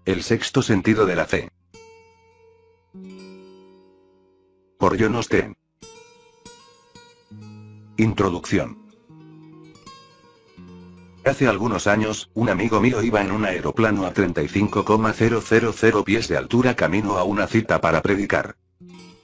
El sexto sentido de la fe. Por John Osteen. Introducción. Hace algunos años, un amigo mío iba en un aeroplano a 35,000 pies de altura camino a una cita para predicar.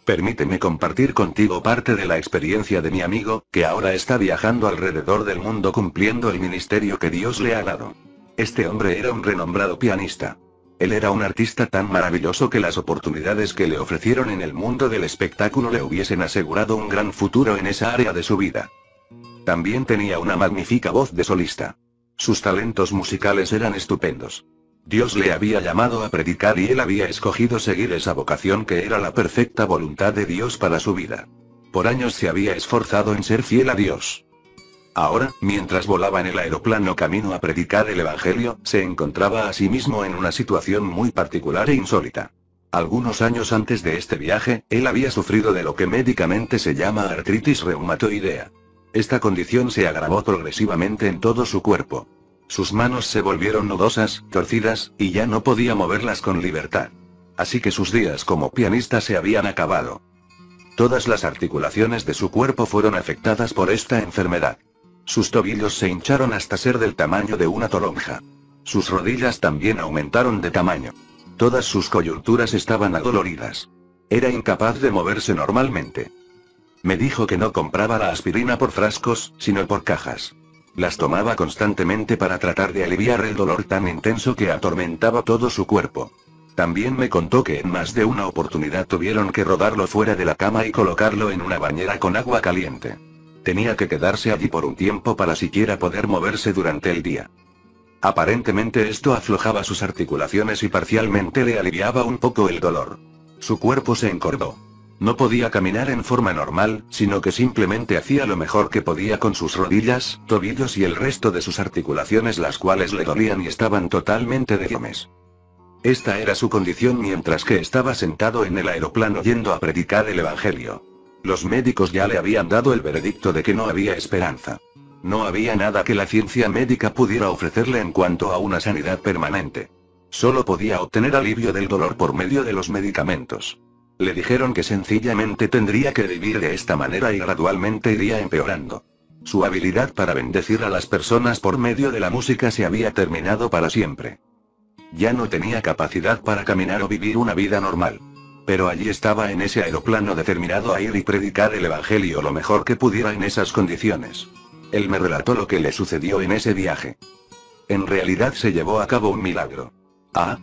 Permíteme compartir contigo parte de la experiencia de mi amigo, que ahora está viajando alrededor del mundo cumpliendo el ministerio que Dios le ha dado. Este hombre era un renombrado pianista. Él era un artista tan maravilloso que las oportunidades que le ofrecieron en el mundo del espectáculo le hubiesen asegurado un gran futuro en esa área de su vida. También tenía una magnífica voz de solista. Sus talentos musicales eran estupendos. Dios le había llamado a predicar y él había escogido seguir esa vocación que era la perfecta voluntad de Dios para su vida. Por años se había esforzado en ser fiel a Dios. Ahora, mientras volaba en el aeroplano camino a predicar el Evangelio, se encontraba a sí mismo en una situación muy particular e insólita. Algunos años antes de este viaje, él había sufrido de lo que médicamente se llama artritis reumatoidea. Esta condición se agravó progresivamente en todo su cuerpo. Sus manos se volvieron nudosas, torcidas, y ya no podía moverlas con libertad. Así que sus días como pianista se habían acabado. Todas las articulaciones de su cuerpo fueron afectadas por esta enfermedad. Sus tobillos se hincharon hasta ser del tamaño de una toronja. Sus rodillas también aumentaron de tamaño. Todas sus coyunturas estaban adoloridas. Era incapaz de moverse normalmente. Me dijo que no compraba la aspirina por frascos, sino por cajas. Las tomaba constantemente para tratar de aliviar el dolor tan intenso que atormentaba todo su cuerpo. También me contó que en más de una oportunidad tuvieron que rodarlo fuera de la cama y colocarlo en una bañera con agua caliente. Tenía que quedarse allí por un tiempo para siquiera poder moverse durante el día. Aparentemente esto aflojaba sus articulaciones y parcialmente le aliviaba un poco el dolor. Su cuerpo se encorvó. No podía caminar en forma normal, sino que simplemente hacía lo mejor que podía con sus rodillas, tobillos y el resto de sus articulaciones, las cuales le dolían y estaban totalmente deformes. Esta era su condición mientras que estaba sentado en el aeroplano yendo a predicar el Evangelio. Los médicos ya le habían dado el veredicto de que no había esperanza. No había nada que la ciencia médica pudiera ofrecerle en cuanto a una sanidad permanente. Solo podía obtener alivio del dolor por medio de los medicamentos. Le dijeron que sencillamente tendría que vivir de esta manera y gradualmente iría empeorando. Su habilidad para bendecir a las personas por medio de la música se había terminado para siempre. Ya no tenía capacidad para caminar o vivir una vida normal. Pero allí estaba en ese aeroplano determinado a ir y predicar el Evangelio lo mejor que pudiera en esas condiciones. Él me relató lo que le sucedió en ese viaje. En realidad se llevó a cabo un milagro.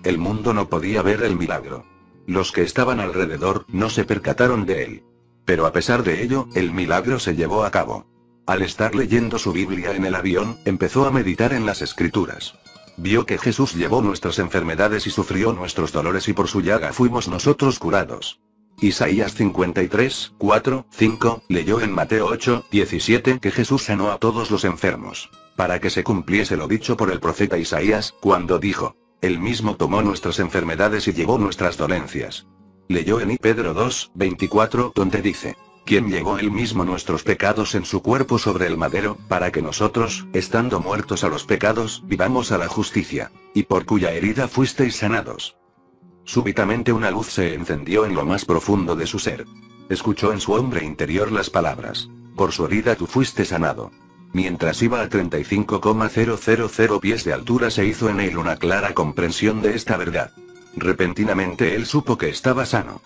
El mundo no podía ver el milagro. Los que estaban alrededor no se percataron de él. Pero a pesar de ello, el milagro se llevó a cabo. Al estar leyendo su Biblia en el avión, empezó a meditar en las Escrituras. Vio que Jesús llevó nuestras enfermedades y sufrió nuestros dolores y por su llaga fuimos nosotros curados. Isaías 53, 4, 5, leyó en Mateo 8, 17 que Jesús sanó a todos los enfermos, para que se cumpliese lo dicho por el profeta Isaías, cuando dijo: Él mismo tomó nuestras enfermedades y llevó nuestras dolencias. Leyó en Pedro 2, 24, donde dice: quien llevó él mismo nuestros pecados en su cuerpo sobre el madero, para que nosotros, estando muertos a los pecados, vivamos a la justicia, y por cuya herida fuisteis sanados. Súbitamente una luz se encendió en lo más profundo de su ser. Escuchó en su hombre interior las palabras: por su herida tú fuiste sanado. Mientras iba a 35,000 pies de altura se hizo en él una clara comprensión de esta verdad. Repentinamente él supo que estaba sano.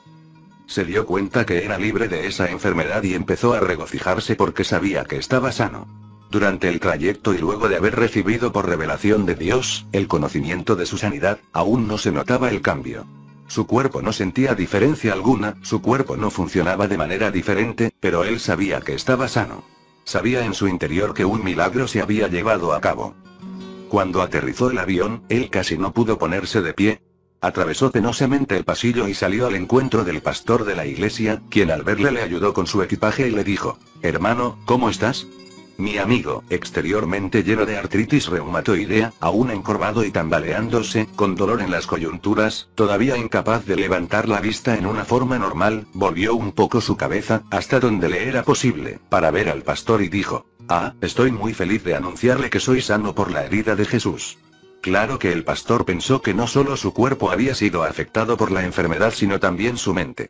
Se dio cuenta que era libre de esa enfermedad y empezó a regocijarse porque sabía que estaba sano. Durante el trayecto y luego de haber recibido por revelación de Dios el conocimiento de su sanidad, aún no se notaba el cambio. Su cuerpo no sentía diferencia alguna, su cuerpo no funcionaba de manera diferente, pero él sabía que estaba sano. Sabía en su interior que un milagro se había llevado a cabo. Cuando aterrizó el avión, él casi no pudo ponerse de pie. Atravesó penosamente el pasillo y salió al encuentro del pastor de la iglesia, quien al verle le ayudó con su equipaje y le dijo: hermano, ¿cómo estás? Mi amigo, exteriormente lleno de artritis reumatoidea, aún encorvado y tambaleándose, con dolor en las coyunturas, todavía incapaz de levantar la vista en una forma normal, volvió un poco su cabeza, hasta donde le era posible, para ver al pastor y dijo: estoy muy feliz de anunciarle que soy sano por la herida de Jesús. Claro que el pastor pensó que no solo su cuerpo había sido afectado por la enfermedad sino también su mente.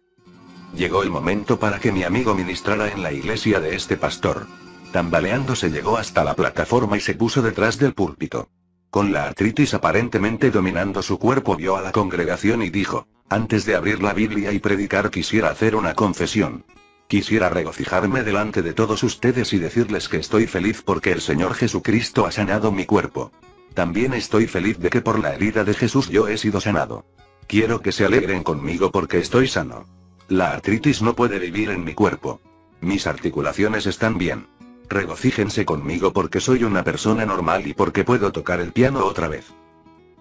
Llegó el momento para que mi amigo ministrara en la iglesia de este pastor. Tambaleándose llegó hasta la plataforma y se puso detrás del púlpito. Con la artritis aparentemente dominando su cuerpo vio a la congregación y dijo: antes de abrir la Biblia y predicar quisiera hacer una confesión. Quisiera regocijarme delante de todos ustedes y decirles que estoy feliz porque el Señor Jesucristo ha sanado mi cuerpo. También estoy feliz de que por la herida de Jesús yo he sido sanado. Quiero que se alegren conmigo porque estoy sano. La artritis no puede vivir en mi cuerpo. Mis articulaciones están bien. Regocíjense conmigo porque soy una persona normal y porque puedo tocar el piano otra vez.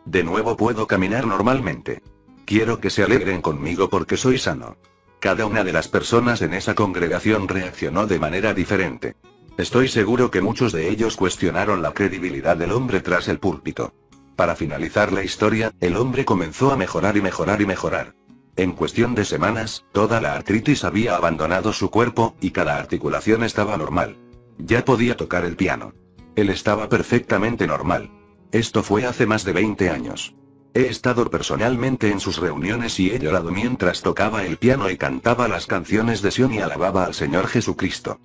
De nuevo puedo caminar normalmente. Quiero que se alegren conmigo porque soy sano. Cada una de las personas en esa congregación reaccionó de manera diferente. Estoy seguro que muchos de ellos cuestionaron la credibilidad del hombre tras el púlpito. Para finalizar la historia, el hombre comenzó a mejorar y mejorar y mejorar. En cuestión de semanas, toda la artritis había abandonado su cuerpo, y cada articulación estaba normal. Ya podía tocar el piano. Él estaba perfectamente normal. Esto fue hace más de 20 años. He estado personalmente en sus reuniones y he llorado mientras tocaba el piano y cantaba las canciones de Sion y alababa al Señor Jesucristo.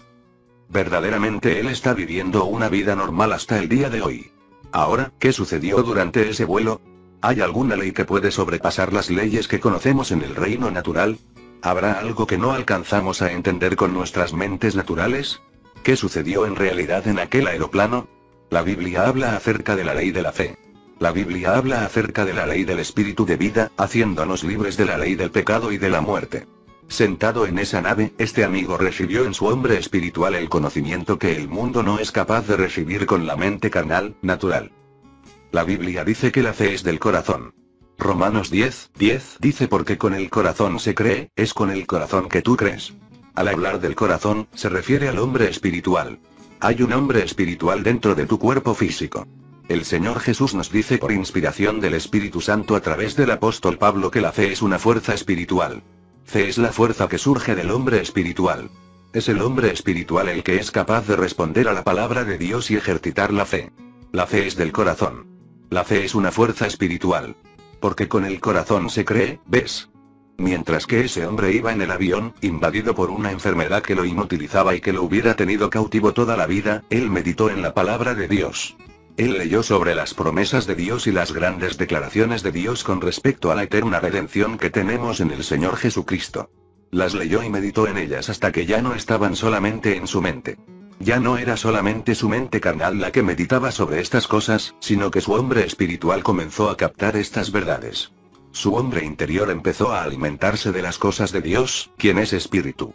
Verdaderamente él está viviendo una vida normal hasta el día de hoy. Ahora, ¿qué sucedió durante ese vuelo? ¿Hay alguna ley que puede sobrepasar las leyes que conocemos en el reino natural? ¿Habrá algo que no alcanzamos a entender con nuestras mentes naturales? ¿Qué sucedió en realidad en aquel aeroplano? La Biblia habla acerca de la ley de la fe. La Biblia habla acerca de la ley del espíritu de vida, haciéndonos libres de la ley del pecado y de la muerte. Sentado en esa nave, este amigo recibió en su hombre espiritual el conocimiento que el mundo no es capaz de recibir con la mente carnal, natural. La Biblia dice que la fe es del corazón. Romanos 10:10 dice porque con el corazón se cree, es con el corazón que tú crees. Al hablar del corazón, se refiere al hombre espiritual. Hay un hombre espiritual dentro de tu cuerpo físico. El Señor Jesús nos dice por inspiración del Espíritu Santo a través del apóstol Pablo que la fe es una fuerza espiritual. Fe es la fuerza que surge del hombre espiritual. Es el hombre espiritual el que es capaz de responder a la palabra de Dios y ejercitar la fe. La fe es del corazón. La fe es una fuerza espiritual. Porque con el corazón se cree, ¿ves? Mientras que ese hombre iba en el avión, invadido por una enfermedad que lo inutilizaba y que lo hubiera tenido cautivo toda la vida, él meditó en la palabra de Dios. Él leyó sobre las promesas de Dios y las grandes declaraciones de Dios con respecto a la eterna redención que tenemos en el Señor Jesucristo. Las leyó y meditó en ellas hasta que ya no estaban solamente en su mente. Ya no era solamente su mente carnal la que meditaba sobre estas cosas, sino que su hombre espiritual comenzó a captar estas verdades. Su hombre interior empezó a alimentarse de las cosas de Dios, quien es espíritu.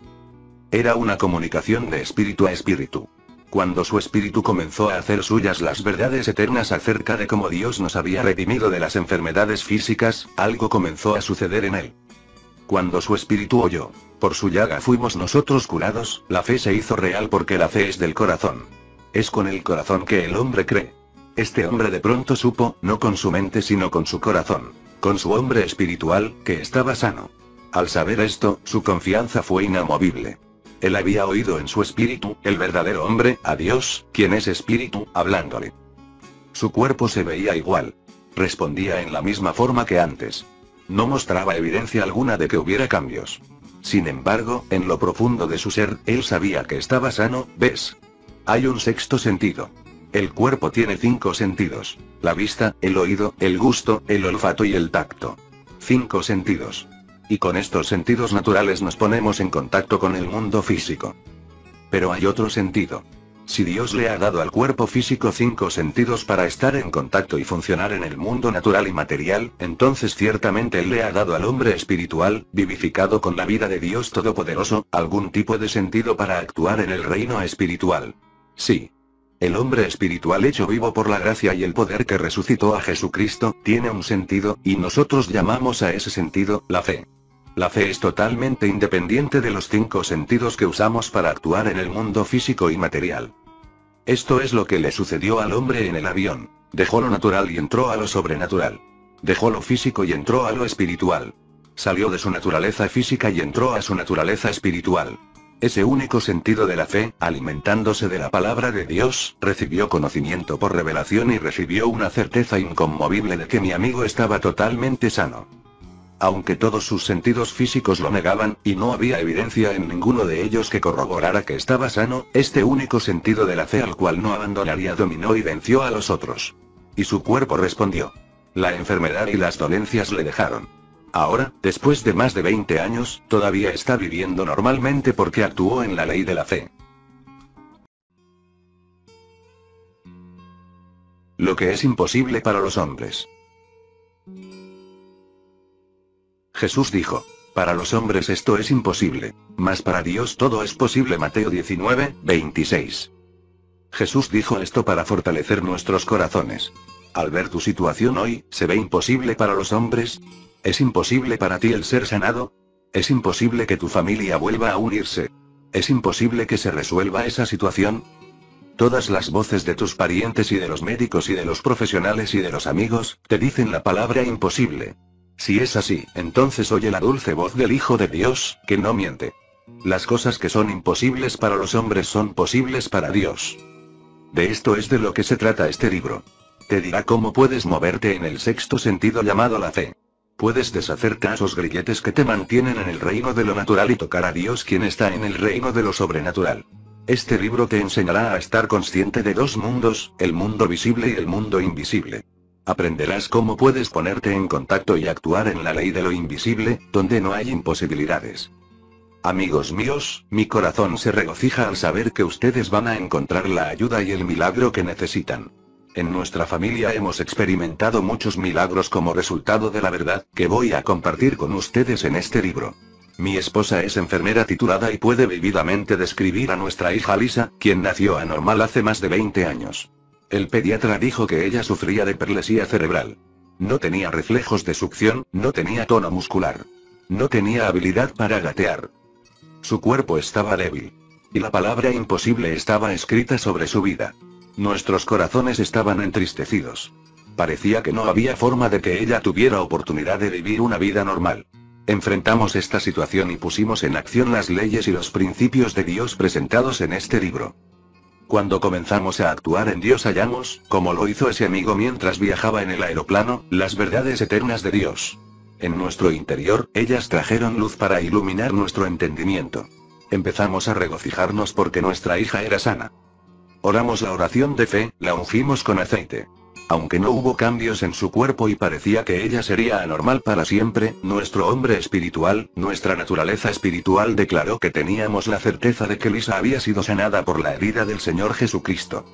Era una comunicación de espíritu a espíritu. Cuando su espíritu comenzó a hacer suyas las verdades eternas acerca de cómo Dios nos había redimido de las enfermedades físicas, algo comenzó a suceder en él. Cuando su espíritu oyó, por su llaga fuimos nosotros curados, la fe se hizo real porque la fe es del corazón. Es con el corazón que el hombre cree. Este hombre de pronto supo, no con su mente sino con su corazón, con su hombre espiritual, que estaba sano. Al saber esto, su confianza fue inamovible. Él había oído en su espíritu, el verdadero hombre, a Dios, quien es espíritu, hablándole. Su cuerpo se veía igual. Respondía en la misma forma que antes. No mostraba evidencia alguna de que hubiera cambios. Sin embargo, en lo profundo de su ser, él sabía que estaba sano, ¿ves? Hay un sexto sentido. El cuerpo tiene 5 sentidos: la vista, el oído, el gusto, el olfato y el tacto. 5 sentidos. Y con estos sentidos naturales nos ponemos en contacto con el mundo físico. Pero hay otro sentido. Si Dios le ha dado al cuerpo físico 5 sentidos para estar en contacto y funcionar en el mundo natural y material, entonces ciertamente Él le ha dado al hombre espiritual, vivificado con la vida de Dios Todopoderoso, algún tipo de sentido para actuar en el reino espiritual. Sí. El hombre espiritual hecho vivo por la gracia y el poder que resucitó a Jesucristo, tiene un sentido, y nosotros llamamos a ese sentido, la fe. La fe es totalmente independiente de los 5 sentidos que usamos para actuar en el mundo físico y material. Esto es lo que le sucedió al hombre en el avión. Dejó lo natural y entró a lo sobrenatural. Dejó lo físico y entró a lo espiritual. Salió de su naturaleza física y entró a su naturaleza espiritual. Ese único sentido de la fe, alimentándose de la palabra de Dios, recibió conocimiento por revelación y recibió una certeza inconmovible de que mi amigo estaba totalmente sano. Aunque todos sus sentidos físicos lo negaban, y no había evidencia en ninguno de ellos que corroborara que estaba sano, este único sentido de la fe al cual no abandonaría dominó y venció a los otros. Y su cuerpo respondió. La enfermedad y las dolencias le dejaron. Ahora, después de más de 20 años, todavía está viviendo normalmente porque actuó en la ley de la fe. Lo que es imposible para los hombres. Jesús dijo, para los hombres esto es imposible, mas para Dios todo es posible. Mateo 19, 26. Jesús dijo esto para fortalecer nuestros corazones. Al ver tu situación hoy, ¿se ve imposible para los hombres? ¿Es imposible para ti el ser sanado? ¿Es imposible que tu familia vuelva a unirse? ¿Es imposible que se resuelva esa situación? Todas las voces de tus parientes y de los médicos y de los profesionales y de los amigos, te dicen la palabra imposible. Si es así, entonces oye la dulce voz del Hijo de Dios, que no miente. Las cosas que son imposibles para los hombres son posibles para Dios. De esto es de lo que se trata este libro. Te dirá cómo puedes moverte en el sexto sentido llamado la fe. Puedes deshacerte a esos grilletes que te mantienen en el reino de lo natural y tocar a Dios quien está en el reino de lo sobrenatural. Este libro te enseñará a estar consciente de dos mundos, el mundo visible y el mundo invisible. Aprenderás cómo puedes ponerte en contacto y actuar en la ley de lo invisible, donde no hay imposibilidades. Amigos míos, mi corazón se regocija al saber que ustedes van a encontrar la ayuda y el milagro que necesitan. En nuestra familia hemos experimentado muchos milagros como resultado de la verdad, que voy a compartir con ustedes en este libro. Mi esposa es enfermera titulada y puede vividamente describir a nuestra hija Lisa, quien nació anormal hace más de 20 años. El pediatra dijo que ella sufría de perlesía cerebral. No tenía reflejos de succión, no tenía tono muscular. No tenía habilidad para gatear. Su cuerpo estaba débil. Y la palabra imposible estaba escrita sobre su vida. Nuestros corazones estaban entristecidos. Parecía que no había forma de que ella tuviera oportunidad de vivir una vida normal. Enfrentamos esta situación y pusimos en acción las leyes y los principios de Dios presentados en este libro. Cuando comenzamos a actuar en Dios hallamos, como lo hizo ese amigo mientras viajaba en el aeroplano, las verdades eternas de Dios. En nuestro interior, ellas trajeron luz para iluminar nuestro entendimiento. Empezamos a regocijarnos porque nuestra hija era sana. Oramos la oración de fe, la ungimos con aceite. Aunque no hubo cambios en su cuerpo y parecía que ella sería anormal para siempre, nuestro hombre espiritual, nuestra naturaleza espiritual declaró que teníamos la certeza de que Lisa había sido sanada por la herida del Señor Jesucristo.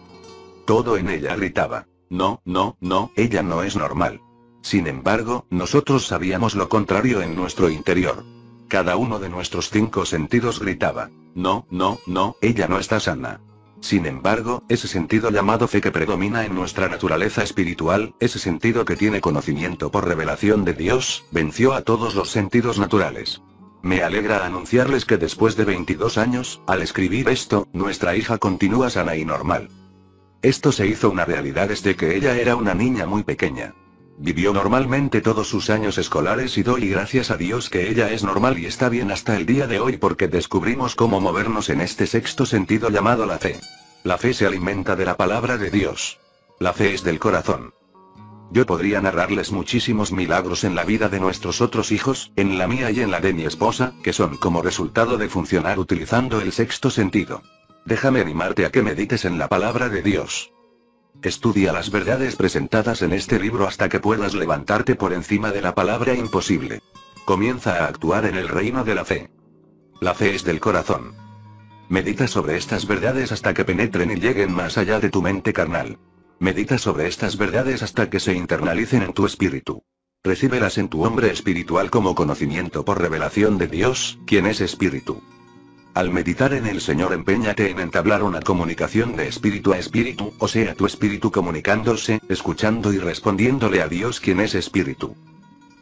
Todo en ella gritaba, no, no, no, ella no es normal. Sin embargo, nosotros sabíamos lo contrario en nuestro interior. Cada uno de nuestros 5 sentidos gritaba, no, no, no, ella no está sana. Sin embargo, ese sentido llamado fe que predomina en nuestra naturaleza espiritual, ese sentido que tiene conocimiento por revelación de Dios, venció a todos los sentidos naturales. Me alegra anunciarles que después de 22 años, al escribir esto, nuestra hija continúa sana y normal. Esto se hizo una realidad desde que ella era una niña muy pequeña. Vivió normalmente todos sus años escolares y doy gracias a Dios que ella es normal y está bien hasta el día de hoy porque descubrimos cómo movernos en este sexto sentido llamado la fe. La fe se alimenta de la palabra de Dios. La fe es del corazón. Yo podría narrarles muchísimos milagros en la vida de nuestros otros hijos, en la mía y en la de mi esposa, que son como resultado de funcionar utilizando el sexto sentido. Déjame animarte a que medites en la palabra de Dios. Estudia las verdades presentadas en este libro hasta que puedas levantarte por encima de la palabra imposible. Comienza a actuar en el reino de la fe. La fe es del corazón. Medita sobre estas verdades hasta que penetren y lleguen más allá de tu mente carnal. Medita sobre estas verdades hasta que se internalicen en tu espíritu. Recíbelas en tu hombre espiritual como conocimiento por revelación de Dios, quien es espíritu. Al meditar en el Señor, empeñate en entablar una comunicación de espíritu a espíritu, o sea, tu espíritu comunicándose, escuchando y respondiéndole a Dios quien es espíritu.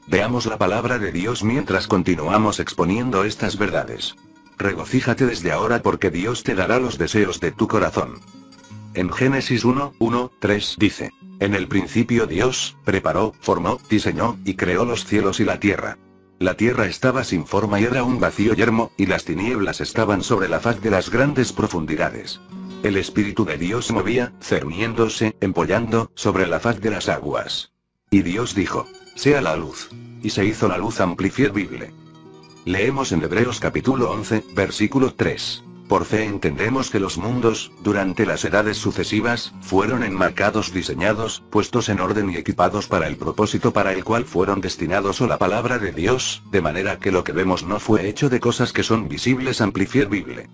Veamos la palabra de Dios mientras continuamos exponiendo estas verdades. Regocíjate desde ahora porque Dios te dará los deseos de tu corazón. En Génesis 1:3 dice, en el principio Dios, preparó, formó, diseñó, y creó los cielos y la tierra. La tierra estaba sin forma y era un vacío yermo, y las tinieblas estaban sobre la faz de las grandes profundidades. El Espíritu de Dios se movía, cerniéndose, empollando, sobre la faz de las aguas. Y Dios dijo: sea la luz. Y se hizo la luz. Amplified Bible. Leemos en Hebreos capítulo 11, versículo 3. Por fe entendemos que los mundos, durante las edades sucesivas, fueron enmarcados, diseñados, puestos en orden y equipados para el propósito para el cual fueron destinados, o la palabra de Dios, de manera que lo que vemos no fue hecho de cosas que son visibles. Amplified Bible.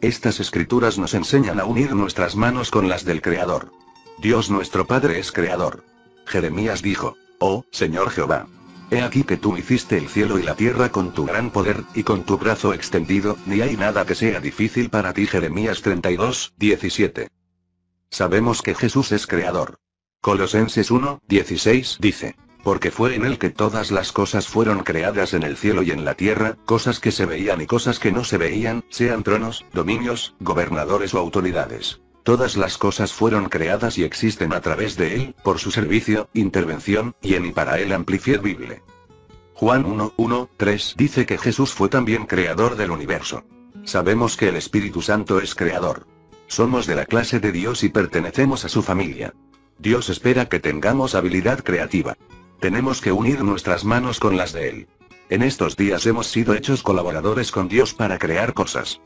Estas escrituras nos enseñan a unir nuestras manos con las del Creador. Dios nuestro Padre es Creador. Jeremías dijo: oh, Señor Jehová, he aquí que tú hiciste el cielo y la tierra con tu gran poder, y con tu brazo extendido, ni hay nada que sea difícil para ti. Jeremías 32, 17. Sabemos que Jesús es Creador. Colosenses 1, 16 dice: porque fue en él que todas las cosas fueron creadas en el cielo y en la tierra, cosas que se veían y cosas que no se veían, sean tronos, dominios, gobernadores o autoridades. Todas las cosas fueron creadas y existen a través de él, por su servicio, intervención, y en y para él. Amplified Bible. Juan 1, 1, 3 dice que Jesús fue también creador del universo. Sabemos que el Espíritu Santo es creador. Somos de la clase de Dios y pertenecemos a su familia. Dios espera que tengamos habilidad creativa. Tenemos que unir nuestras manos con las de él. En estos días hemos sido hechos colaboradores con Dios para crear cosas.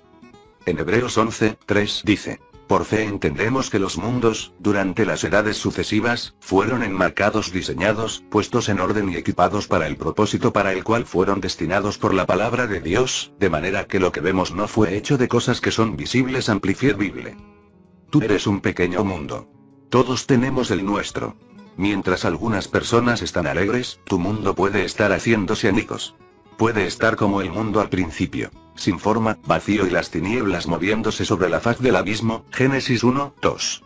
En Hebreos 11, 3 dice: por fe entendemos que los mundos, durante las edades sucesivas, fueron enmarcados, diseñados, puestos en orden y equipados para el propósito para el cual fueron destinados por la palabra de Dios, de manera que lo que vemos no fue hecho de cosas que son visibles. Amplified Bible. Tú eres un pequeño mundo. Todos tenemos el nuestro. Mientras algunas personas están alegres, tu mundo puede estar haciéndose añicos. Puede estar como el mundo al principio, sin forma, vacío y las tinieblas moviéndose sobre la faz del abismo. Génesis 1, 2.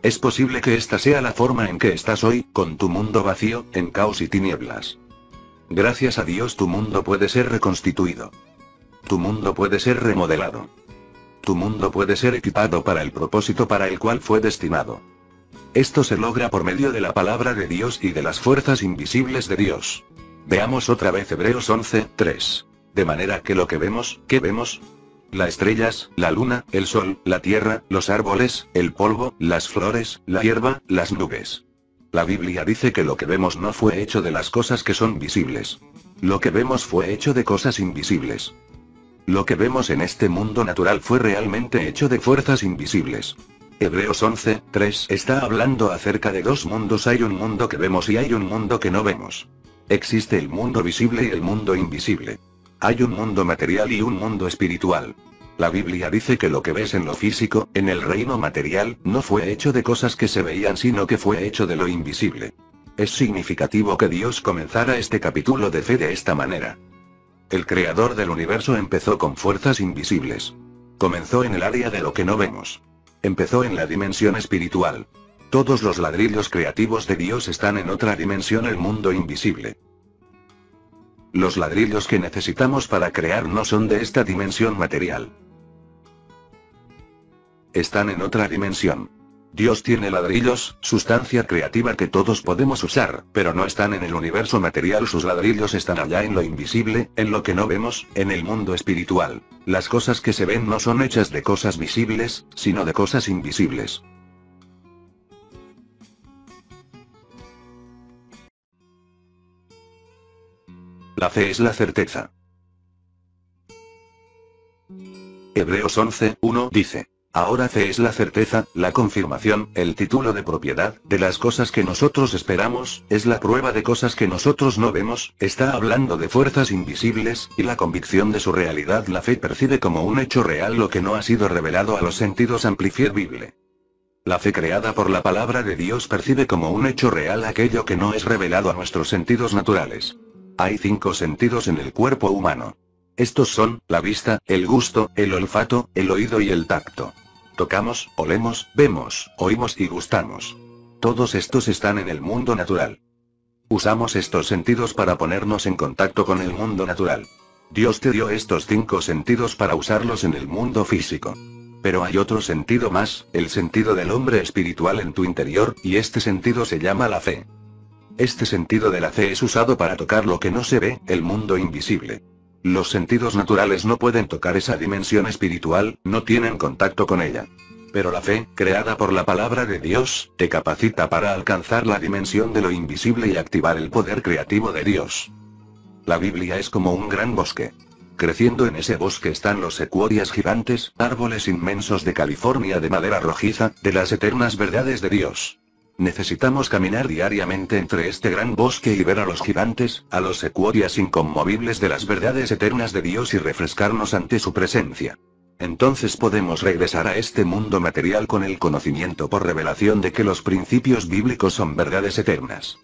Es posible que esta sea la forma en que estás hoy, con tu mundo vacío, en caos y tinieblas. Gracias a Dios tu mundo puede ser reconstituido. Tu mundo puede ser remodelado. Tu mundo puede ser equipado para el propósito para el cual fue destinado. Esto se logra por medio de la palabra de Dios y de las fuerzas invisibles de Dios. Veamos otra vez Hebreos 11, 3. De manera que lo que vemos, ¿qué vemos? Las estrellas, la luna, el sol, la tierra, los árboles, el polvo, las flores, la hierba, las nubes. La Biblia dice que lo que vemos no fue hecho de las cosas que son visibles. Lo que vemos fue hecho de cosas invisibles. Lo que vemos en este mundo natural fue realmente hecho de fuerzas invisibles. Hebreos 11, 3 está hablando acerca de dos mundos. Hay un mundo que vemos y hay un mundo que no vemos. Existe el mundo visible y el mundo invisible. Hay un mundo material y un mundo espiritual. La Biblia dice que lo que ves en lo físico, en el reino material, no fue hecho de cosas que se veían, sino que fue hecho de lo invisible. Es significativo que Dios comenzara este capítulo de fe de esta manera. El creador del universo empezó con fuerzas invisibles. Comenzó en el área de lo que no vemos. Empezó en la dimensión espiritual. Todos los ladrillos creativos de Dios están en otra dimensión, el mundo invisible. Los ladrillos que necesitamos para crear no son de esta dimensión material. Están en otra dimensión. Dios tiene ladrillos, sustancia creativa que todos podemos usar, pero no están en el universo material. Sus ladrillos están allá en lo invisible, en lo que no vemos, en el mundo espiritual. Las cosas que se ven no son hechas de cosas visibles, sino de cosas invisibles. La fe es la certeza. Hebreos 11, 1 dice: ahora fe es la certeza, la confirmación, el título de propiedad, de las cosas que nosotros esperamos, es la prueba de cosas que nosotros no vemos. Está hablando de fuerzas invisibles, y la convicción de su realidad. La fe percibe como un hecho real lo que no ha sido revelado a los sentidos. Amplified Bible. La fe creada por la palabra de Dios percibe como un hecho real aquello que no es revelado a nuestros sentidos naturales. Hay 5 sentidos en el cuerpo humano. Estos son, la vista, el gusto, el olfato, el oído y el tacto. Tocamos, olemos, vemos, oímos y gustamos. Todos estos están en el mundo natural. Usamos estos sentidos para ponernos en contacto con el mundo natural. Dios te dio estos 5 sentidos para usarlos en el mundo físico. Pero hay otro sentido más, el sentido del hombre espiritual en tu interior, y este sentido se llama la fe. Este sentido de la fe es usado para tocar lo que no se ve, el mundo invisible. Los sentidos naturales no pueden tocar esa dimensión espiritual, no tienen contacto con ella. Pero la fe, creada por la palabra de Dios, te capacita para alcanzar la dimensión de lo invisible y activar el poder creativo de Dios. La Biblia es como un gran bosque. Creciendo en ese bosque están los secuoias gigantes, árboles inmensos de California de madera rojiza, de las eternas verdades de Dios. Necesitamos caminar diariamente entre este gran bosque y ver a los gigantes, a los secuoias inconmovibles de las verdades eternas de Dios y refrescarnos ante su presencia. Entonces podemos regresar a este mundo material con el conocimiento por revelación de que los principios bíblicos son verdades eternas.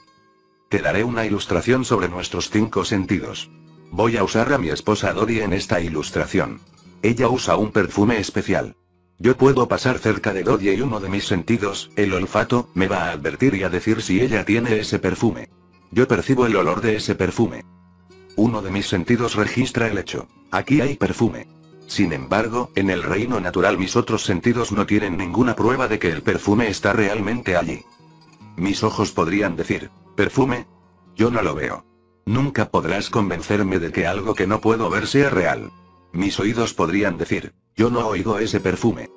Te daré una ilustración sobre nuestros 5 sentidos. Voy a usar a mi esposa Dodi en esta ilustración. Ella usa un perfume especial. Yo puedo pasar cerca de Dodi y uno de mis sentidos, el olfato, me va a advertir y a decir si ella tiene ese perfume. Yo percibo el olor de ese perfume. Uno de mis sentidos registra el hecho. Aquí hay perfume. Sin embargo, en el reino natural mis otros sentidos no tienen ninguna prueba de que el perfume está realmente allí. Mis ojos podrían decir, ¿perfume? Yo no lo veo. Nunca podrás convencerme de que algo que no puedo ver sea real. Mis oídos podrían decir, yo no oigo ese perfume.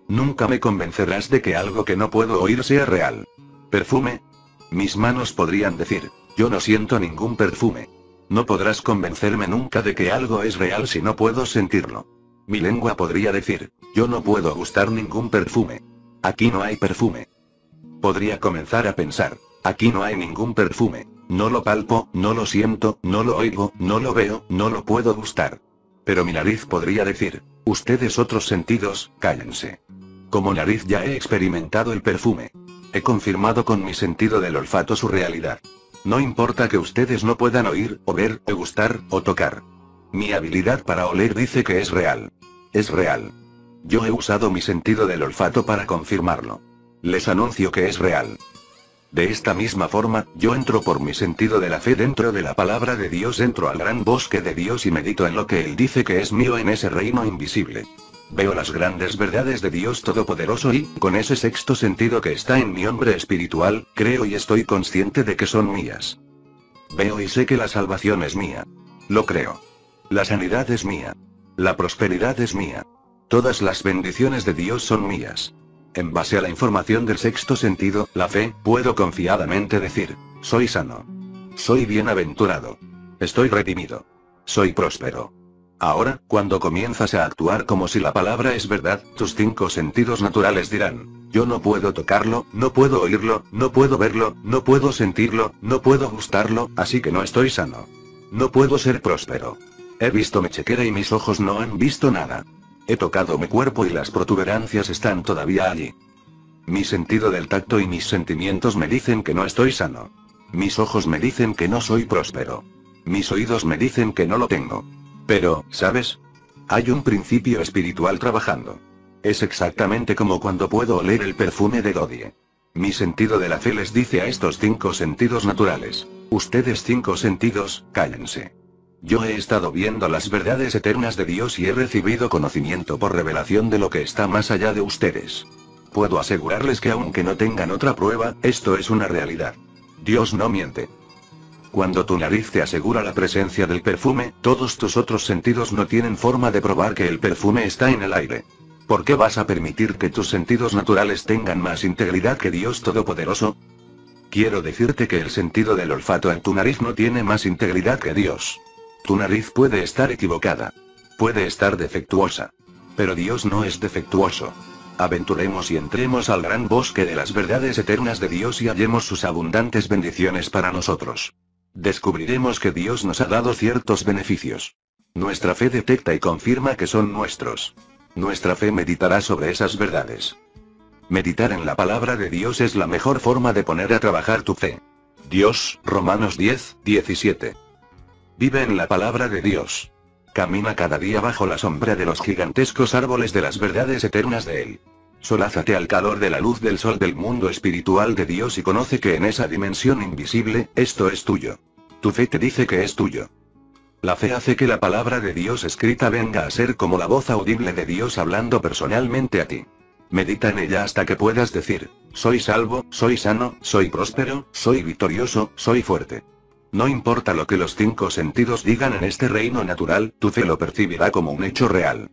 Nunca me convencerás de que algo que no puedo oír sea real. ¿Perfume? Mis manos podrían decir, yo no siento ningún perfume. No podrás convencerme nunca de que algo es real si no puedo sentirlo. Mi lengua podría decir, yo no puedo gustar ningún perfume. Aquí no hay perfume. Podría comenzar a pensar, aquí no hay ningún perfume. No lo palpo, no lo siento, no lo oigo, no lo veo, no lo puedo gustar. Pero mi nariz podría decir, ustedes otros sentidos, cállense. Como nariz ya he experimentado el perfume. He confirmado con mi sentido del olfato su realidad. No importa que ustedes no puedan oír, o ver, o gustar, o tocar. Mi habilidad para oler dice que es real. Es real. Yo he usado mi sentido del olfato para confirmarlo. Les anuncio que es real. De esta misma forma, yo entro por mi sentido de la fe dentro de la palabra de Dios, entro al gran bosque de Dios y medito en lo que Él dice que es mío en ese reino invisible. Veo las grandes verdades de Dios Todopoderoso y, con ese sexto sentido que está en mi hombre espiritual, creo y estoy consciente de que son mías. Veo y sé que la salvación es mía. Lo creo. La sanidad es mía. La prosperidad es mía. Todas las bendiciones de Dios son mías. En base a la información del sexto sentido, la fe, puedo confiadamente decir, soy sano. Soy bienaventurado. Estoy redimido. Soy próspero. Ahora, cuando comienzas a actuar como si la palabra es verdad, tus 5 sentidos naturales dirán, yo no puedo tocarlo, no puedo oírlo, no puedo verlo, no puedo sentirlo, no puedo gustarlo, así que no estoy sano. No puedo ser próspero. He visto mi chequera y mis ojos no han visto nada. He tocado mi cuerpo y las protuberancias están todavía allí. Mi sentido del tacto y mis sentimientos me dicen que no estoy sano. Mis ojos me dicen que no soy próspero. Mis oídos me dicen que no lo tengo. Pero, ¿sabes? Hay un principio espiritual trabajando. Es exactamente como cuando puedo oler el perfume de Dodi. Mi sentido de la fe les dice a estos 5 sentidos naturales, ustedes 5 sentidos, cállense. Yo he estado viendo las verdades eternas de Dios y he recibido conocimiento por revelación de lo que está más allá de ustedes. Puedo asegurarles que aunque no tengan otra prueba, esto es una realidad. Dios no miente. Cuando tu nariz te asegura la presencia del perfume, todos tus otros sentidos no tienen forma de probar que el perfume está en el aire. ¿Por qué vas a permitir que tus sentidos naturales tengan más integridad que Dios Todopoderoso? Quiero decirte que el sentido del olfato en tu nariz no tiene más integridad que Dios. Tu nariz puede estar equivocada. Puede estar defectuosa. Pero Dios no es defectuoso. Aventuremos y entremos al gran bosque de las verdades eternas de Dios y hallemos sus abundantes bendiciones para nosotros. Descubriremos que Dios nos ha dado ciertos beneficios. Nuestra fe detecta y confirma que son nuestros. Nuestra fe meditará sobre esas verdades. Meditar en la palabra de Dios es la mejor forma de poner a trabajar tu fe. Dios, Romanos 10, 17. Vive en la palabra de Dios. Camina cada día bajo la sombra de los gigantescos árboles de las verdades eternas de Él. Solázate al calor de la luz del sol del mundo espiritual de Dios y conoce que en esa dimensión invisible, esto es tuyo. Tu fe te dice que es tuyo. La fe hace que la palabra de Dios escrita venga a ser como la voz audible de Dios hablando personalmente a ti. Medita en ella hasta que puedas decir, soy salvo, soy sano, soy próspero, soy victorioso, soy fuerte. No importa lo que los 5 sentidos digan en este reino natural, tu fe lo percibirá como un hecho real.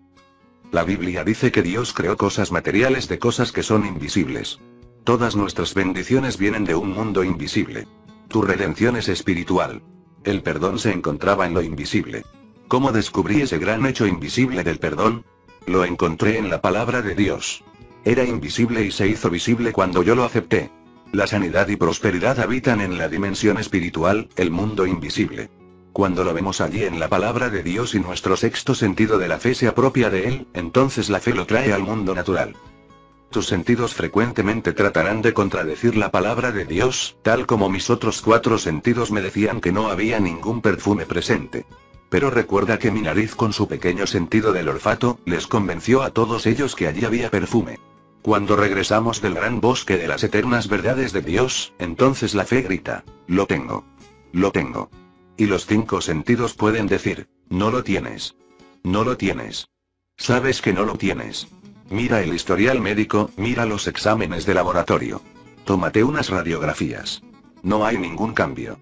La Biblia dice que Dios creó cosas materiales de cosas que son invisibles. Todas nuestras bendiciones vienen de un mundo invisible. Tu redención es espiritual. El perdón se encontraba en lo invisible. ¿Cómo descubrí ese gran hecho invisible del perdón? Lo encontré en la palabra de Dios. Era invisible y se hizo visible cuando yo lo acepté. La sanidad y prosperidad habitan en la dimensión espiritual, el mundo invisible. Cuando lo vemos allí en la palabra de Dios y nuestro sexto sentido de la fe se apropia de él, entonces la fe lo trae al mundo natural. Tus sentidos frecuentemente tratarán de contradecir la palabra de Dios, tal como mis otros 4 sentidos me decían que no había ningún perfume presente. Pero recuerda que mi nariz con su pequeño sentido del olfato, les convenció a todos ellos que allí había perfume. Cuando regresamos del gran bosque de las eternas verdades de Dios, entonces la fe grita, lo tengo. Lo tengo. Y los 5 sentidos pueden decir, no lo tienes. No lo tienes. Sabes que no lo tienes. Mira el historial médico, mira los exámenes de laboratorio. Tómate unas radiografías. No hay ningún cambio.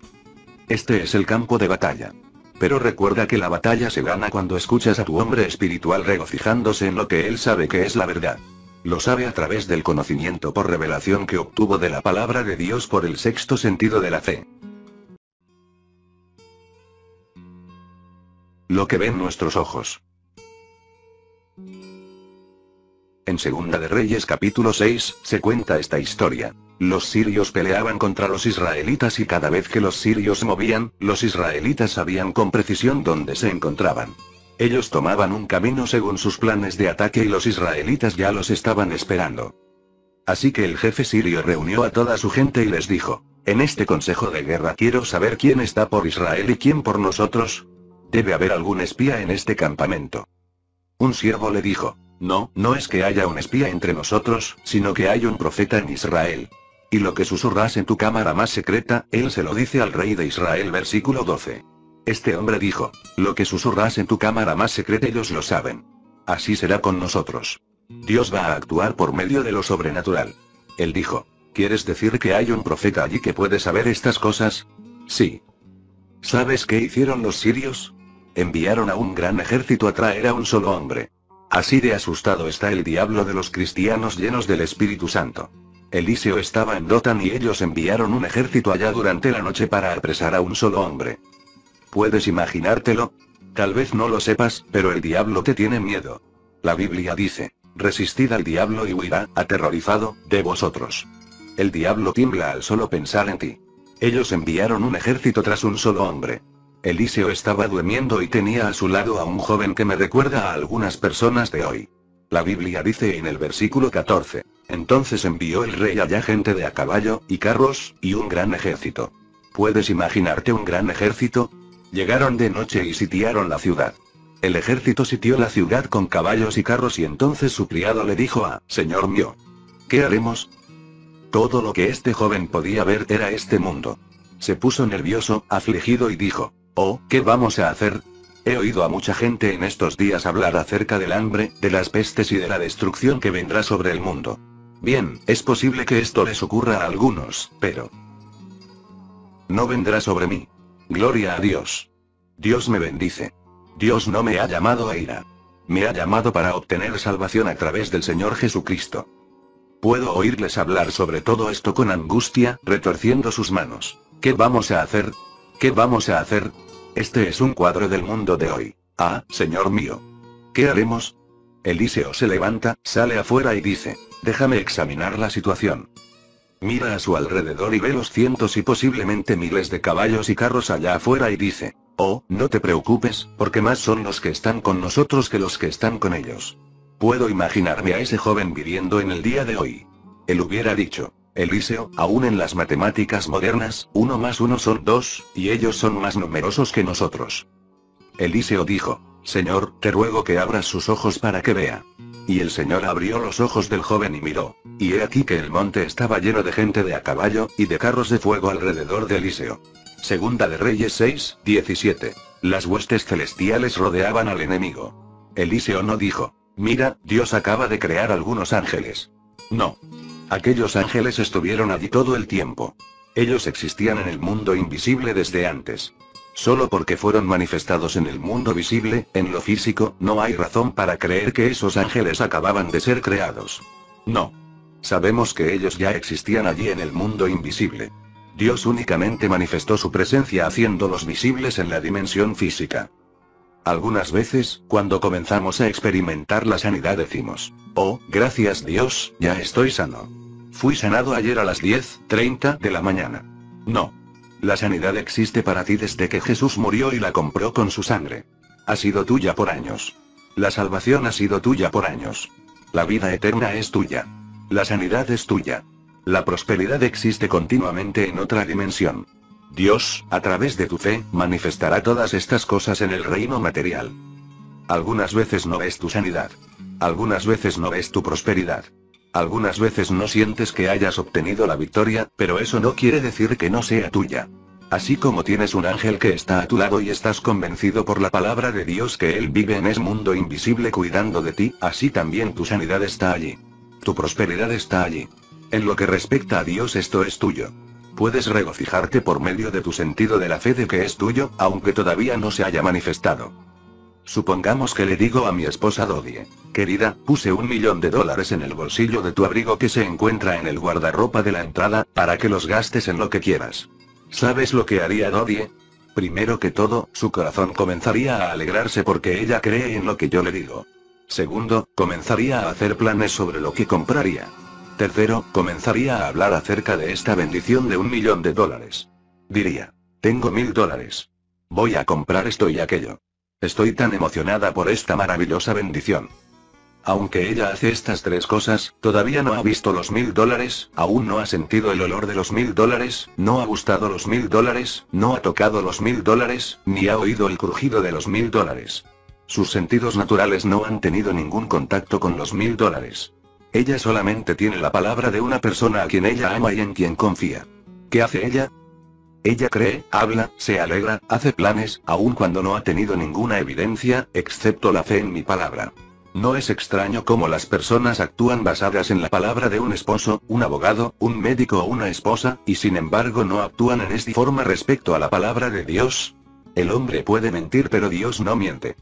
Este es el campo de batalla. Pero recuerda que la batalla se gana cuando escuchas a tu hombre espiritual regocijándose en lo que él sabe que es la verdad. Lo sabe a través del conocimiento por revelación que obtuvo de la palabra de Dios por el sexto sentido de la fe. Lo que ven nuestros ojos. En Segunda de Reyes capítulo 6, se cuenta esta historia. Los sirios peleaban contra los israelitas y cada vez que los sirios movían, los israelitas sabían con precisión dónde se encontraban. Ellos tomaban un camino según sus planes de ataque y los israelitas ya los estaban esperando. Así que el jefe sirio reunió a toda su gente y les dijo, en este consejo de guerra quiero saber quién está por Israel y quién por nosotros. Debe haber algún espía en este campamento. Un siervo le dijo, no, no es que haya un espía entre nosotros, sino que hay un profeta en Israel. Y lo que susurras en tu cámara más secreta, él se lo dice al rey de Israel. Versículo 12. Este hombre dijo, lo que susurras en tu cámara más secreta ellos lo saben. Así será con nosotros. Dios va a actuar por medio de lo sobrenatural. Él dijo, ¿quieres decir que hay un profeta allí que puede saber estas cosas? Sí. ¿Sabes qué hicieron los sirios? Enviaron a un gran ejército a traer a un solo hombre. Así de asustado está el diablo de los cristianos llenos del Espíritu Santo. Eliseo estaba en Dotán y ellos enviaron un ejército allá durante la noche para apresar a un solo hombre. ¿Puedes imaginártelo? Tal vez no lo sepas, pero el diablo te tiene miedo. La Biblia dice, resistid al diablo y huirá, aterrorizado, de vosotros. El diablo tiembla al solo pensar en ti. Ellos enviaron un ejército tras un solo hombre. Eliseo estaba durmiendo y tenía a su lado a un joven que me recuerda a algunas personas de hoy. La Biblia dice en el versículo 14, entonces envió el rey allá gente de a caballo, y carros, y un gran ejército. ¿Puedes imaginarte un gran ejército? Llegaron de noche y sitiaron la ciudad. El ejército sitió la ciudad con caballos y carros y entonces su criado le dijo a, Señor mío, ¿qué haremos? Todo lo que este joven podía ver era este mundo. Se puso nervioso, afligido y dijo, oh, ¿qué vamos a hacer? He oído a mucha gente en estos días hablar acerca del hambre, de las pestes y de la destrucción que vendrá sobre el mundo. Bien, es posible que esto les ocurra a algunos, pero no vendrá sobre mí. Gloria a Dios. Dios me bendice. Dios no me ha llamado a ira. Me ha llamado para obtener salvación a través del Señor Jesucristo. Puedo oírles hablar sobre todo esto con angustia, retorciendo sus manos. ¿Qué vamos a hacer? ¿Qué vamos a hacer? Este es un cuadro del mundo de hoy. Ah, Señor mío. ¿Qué haremos? Eliseo se levanta, sale afuera y dice, déjame examinar la situación. Mira a su alrededor y ve los cientos y posiblemente miles de caballos y carros allá afuera y dice, oh, no te preocupes, porque más son los que están con nosotros que los que están con ellos. Puedo imaginarme a ese joven viviendo en el día de hoy. Él hubiera dicho, Eliseo, aún en las matemáticas modernas, 1 más 1 son 2, y ellos son más numerosos que nosotros. Eliseo dijo, Señor, te ruego que abras sus ojos para que vea. Y el Señor abrió los ojos del joven y miró, y he aquí que el monte estaba lleno de gente de a caballo, y de carros de fuego alrededor de Eliseo. Segunda de Reyes 6, 17. Las huestes celestiales rodeaban al enemigo. Eliseo no dijo, Mira, Dios acaba de crear algunos ángeles. No. Aquellos ángeles estuvieron allí todo el tiempo. Ellos existían en el mundo invisible desde antes. Solo porque fueron manifestados en el mundo visible, en lo físico, no hay razón para creer que esos ángeles acababan de ser creados. No. Sabemos que ellos ya existían allí en el mundo invisible. Dios únicamente manifestó su presencia haciéndolos visibles en la dimensión física. Algunas veces, cuando comenzamos a experimentar la sanidad decimos, oh, gracias Dios, ya estoy sano. Fui sanado ayer a las 10:30 de la mañana. No. La sanidad existe para ti desde que Jesús murió y la compró con su sangre. Ha sido tuya por años. La salvación ha sido tuya por años. La vida eterna es tuya. La sanidad es tuya. La prosperidad existe continuamente en otra dimensión. Dios, a través de tu fe, manifestará todas estas cosas en el reino material. Algunas veces no ves tu sanidad. Algunas veces no ves tu prosperidad. Algunas veces no sientes que hayas obtenido la victoria, pero eso no quiere decir que no sea tuya. Así como tienes un ángel que está a tu lado y estás convencido por la palabra de Dios que Él vive en ese mundo invisible cuidando de ti, así también tu sanidad está allí. Tu prosperidad está allí. En lo que respecta a Dios, esto es tuyo. Puedes regocijarte por medio de tu sentido de la fe de que es tuyo, aunque todavía no se haya manifestado. Supongamos que le digo a mi esposa Dodie, querida, puse $1.000.000 en el bolsillo de tu abrigo que se encuentra en el guardarropa de la entrada, para que los gastes en lo que quieras. ¿Sabes lo que haría Dodie? Primero que todo, su corazón comenzaría a alegrarse porque ella cree en lo que yo le digo. Segundo, comenzaría a hacer planes sobre lo que compraría. Tercero, comenzaría a hablar acerca de esta bendición de $1.000.000. Diría, tengo $1.000. Voy a comprar esto y aquello. Estoy tan emocionada por esta maravillosa bendición. Aunque ella hace estas tres cosas, todavía no ha visto los $1.000, aún no ha sentido el olor de los $1.000, no ha gustado los $1.000, no ha tocado los $1.000, ni ha oído el crujido de los $1.000. Sus sentidos naturales no han tenido ningún contacto con los $1.000. Ella solamente tiene la palabra de una persona a quien ella ama y en quien confía. ¿Qué hace ella? Ella cree, habla, se alegra, hace planes, aun cuando no ha tenido ninguna evidencia, excepto la fe en mi palabra. No es extraño cómo las personas actúan basadas en la palabra de un esposo, un abogado, un médico o una esposa, y sin embargo no actúan en esta forma respecto a la palabra de Dios. El hombre puede mentir pero Dios no miente.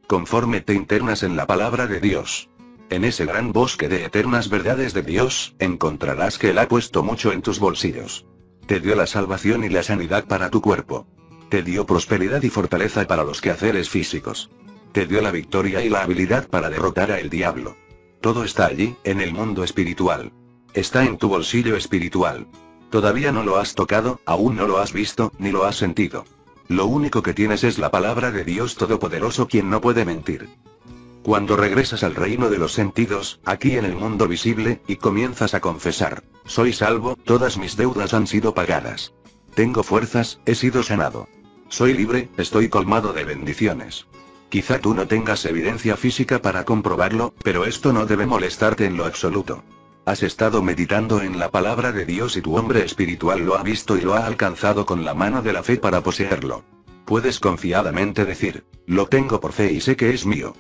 Conforme te internas en la palabra de Dios, en ese gran bosque de eternas verdades de Dios, encontrarás que Él ha puesto mucho en tus bolsillos. Te dio la salvación y la sanidad para tu cuerpo. Te dio prosperidad y fortaleza para los quehaceres físicos. Te dio la victoria y la habilidad para derrotar al diablo. Todo está allí, en el mundo espiritual. Está en tu bolsillo espiritual. Todavía no lo has tocado, aún no lo has visto, ni lo has sentido. Lo único que tienes es la palabra de Dios Todopoderoso, quien no puede mentir. Cuando regresas al reino de los sentidos, aquí en el mundo visible, y comienzas a confesar, soy salvo, todas mis deudas han sido pagadas. Tengo fuerzas, he sido sanado. Soy libre, estoy colmado de bendiciones. Quizá tú no tengas evidencia física para comprobarlo, pero esto no debe molestarte en lo absoluto. Has estado meditando en la palabra de Dios y tu hombre espiritual lo ha visto y lo ha alcanzado con la mano de la fe para poseerlo. Puedes confiadamente decir, lo tengo por fe y sé que es mío.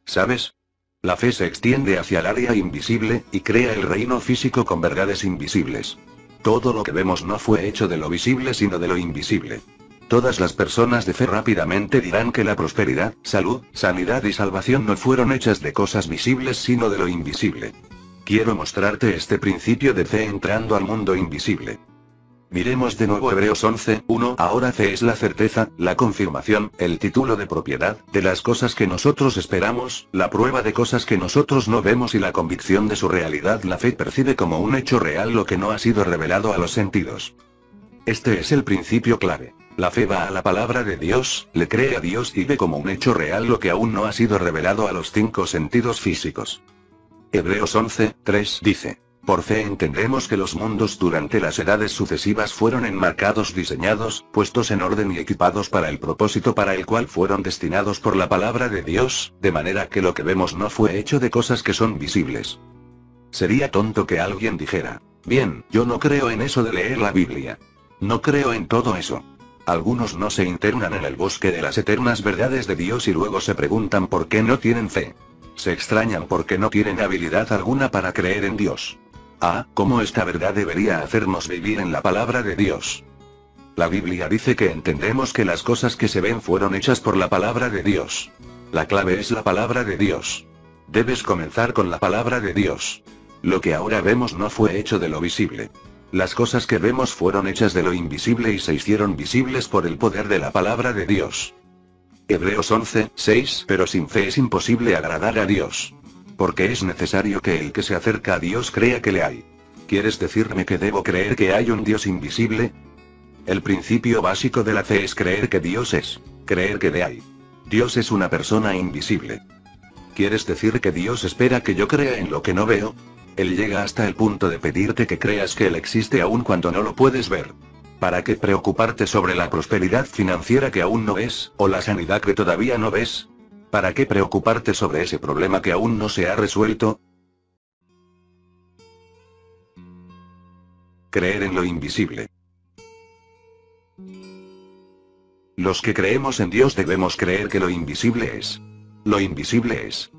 ¿Sabes? La fe se extiende hacia el área invisible, y crea el reino físico con verdades invisibles. Todo lo que vemos no fue hecho de lo visible sino de lo invisible. Todas las personas de fe rápidamente dirán que la prosperidad, salud, sanidad y salvación no fueron hechas de cosas visibles sino de lo invisible. Quiero mostrarte este principio de fe entrando al mundo invisible. Miremos de nuevo Hebreos 11:1. Ahora fe es la certeza, la confirmación, el título de propiedad, de las cosas que nosotros esperamos, la prueba de cosas que nosotros no vemos y la convicción de su realidad. La fe percibe como un hecho real lo que no ha sido revelado a los sentidos. Este es el principio clave. La fe va a la palabra de Dios, le cree a Dios y ve como un hecho real lo que aún no ha sido revelado a los 5 sentidos físicos. Hebreos 11:3 dice, por fe entendemos que los mundos durante las edades sucesivas fueron enmarcados, diseñados, puestos en orden y equipados para el propósito para el cual fueron destinados por la palabra de Dios, de manera que lo que vemos no fue hecho de cosas que son visibles. Sería tonto que alguien dijera, bien, yo no creo en eso de leer la Biblia. No creo en todo eso. Algunos no se internan en el bosque de las eternas verdades de Dios y luego se preguntan por qué no tienen fe. Se extrañan porque no tienen habilidad alguna para creer en Dios. Cómo esta verdad debería hacernos vivir en la palabra de Dios. La Biblia dice que entendemos que las cosas que se ven fueron hechas por la palabra de Dios. La clave es la palabra de Dios. Debes comenzar con la palabra de Dios. Lo que ahora vemos no fue hecho de lo visible. Las cosas que vemos fueron hechas de lo invisible y se hicieron visibles por el poder de la palabra de Dios. Hebreos 11:6. Pero sin fe es imposible agradar a Dios. Porque es necesario que el que se acerca a Dios crea que le hay. ¿Quieres decirme que debo creer que hay un Dios invisible? El principio básico de la fe es creer que Dios es. Creer que le hay. Dios es una persona invisible. ¿Quieres decir que Dios espera que yo crea en lo que no veo? Él llega hasta el punto de pedirte que creas que Él existe aun cuando no lo puedes ver. ¿Para qué preocuparte sobre la prosperidad financiera que aún no ves, o la sanidad que todavía no ves? ¿Para qué preocuparte sobre ese problema que aún no se ha resuelto? Creer en lo invisible. Los que creemos en Dios debemos creer que lo invisible es. Lo invisible es.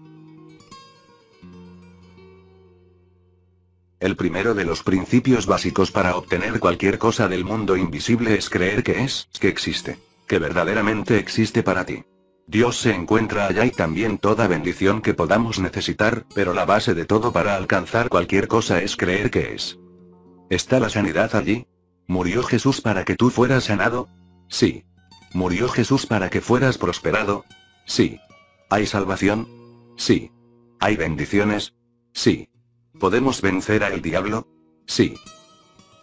El primero de los principios básicos para obtener cualquier cosa del mundo invisible es creer que existe. Que verdaderamente existe para ti. Dios se encuentra allá y también toda bendición que podamos necesitar, pero la base de todo para alcanzar cualquier cosa es creer que es. ¿Está la sanidad allí? ¿Murió Jesús para que tú fueras sanado? Sí. ¿Murió Jesús para que fueras prosperado? Sí. ¿Hay salvación? Sí. ¿Hay bendiciones? Sí. ¿Podemos vencer al diablo? Sí.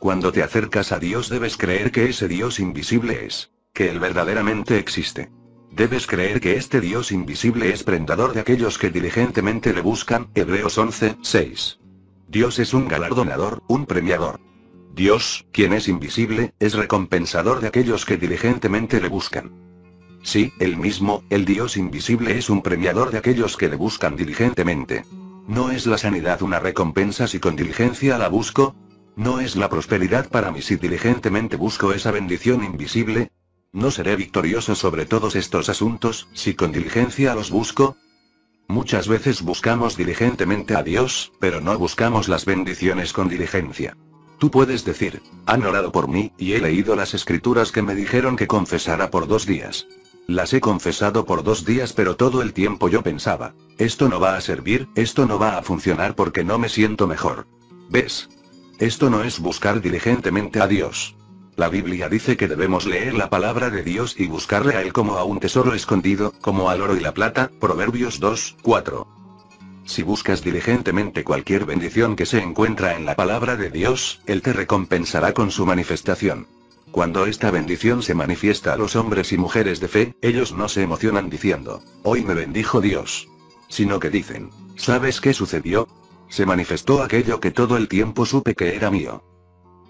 Cuando te acercas a Dios debes creer que ese Dios invisible es. Que Él verdaderamente existe. Debes creer que este Dios invisible es prendador de aquellos que diligentemente le buscan. Hebreos 11:6. Dios es un galardonador, un premiador. Dios, quien es invisible, es recompensador de aquellos que diligentemente le buscan. Sí, Él mismo, el Dios invisible es un premiador de aquellos que le buscan diligentemente. ¿No es la sanidad una recompensa si con diligencia la busco? ¿No es la prosperidad para mí si diligentemente busco esa bendición invisible? ¿No seré victorioso sobre todos estos asuntos, si con diligencia los busco? Muchas veces buscamos diligentemente a Dios, pero no buscamos las bendiciones con diligencia. Tú puedes decir, han orado por mí, y he leído las escrituras que me dijeron que confesara por 2 días. Las he confesado por 2 días, pero todo el tiempo yo pensaba, esto no va a servir, esto no va a funcionar porque no me siento mejor. ¿Ves? Esto no es buscar diligentemente a Dios. La Biblia dice que debemos leer la palabra de Dios y buscarle a Él como a un tesoro escondido, como al oro y la plata, Proverbios 2:4. Si buscas diligentemente cualquier bendición que se encuentra en la palabra de Dios, Él te recompensará con su manifestación. Cuando esta bendición se manifiesta a los hombres y mujeres de fe, ellos no se emocionan diciendo, hoy me bendijo Dios. Sino que dicen, ¿sabes qué sucedió? Se manifestó aquello que todo el tiempo supe que era mío.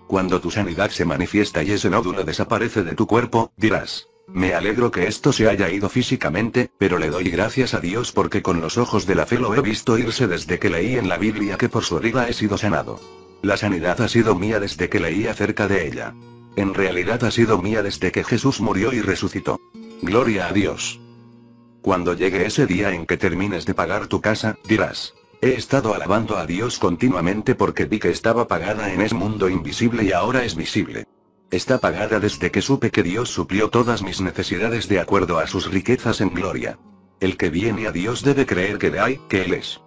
Cuando tu sanidad se manifiesta y ese nódulo desaparece de tu cuerpo, dirás, me alegro que esto se haya ido físicamente, pero le doy gracias a Dios porque con los ojos de la fe lo he visto irse desde que leí en la Biblia que por su herida he sido sanado. La sanidad ha sido mía desde que leí acerca de ella. En realidad ha sido mía desde que Jesús murió y resucitó. Gloria a Dios. Cuando llegue ese día en que termines de pagar tu casa, dirás, he estado alabando a Dios continuamente porque vi que estaba pagada en ese mundo invisible y ahora es visible. Está pagada desde que supe que Dios suplió todas mis necesidades de acuerdo a sus riquezas en gloria. El que viene a Dios debe creer que le hay, que Él es.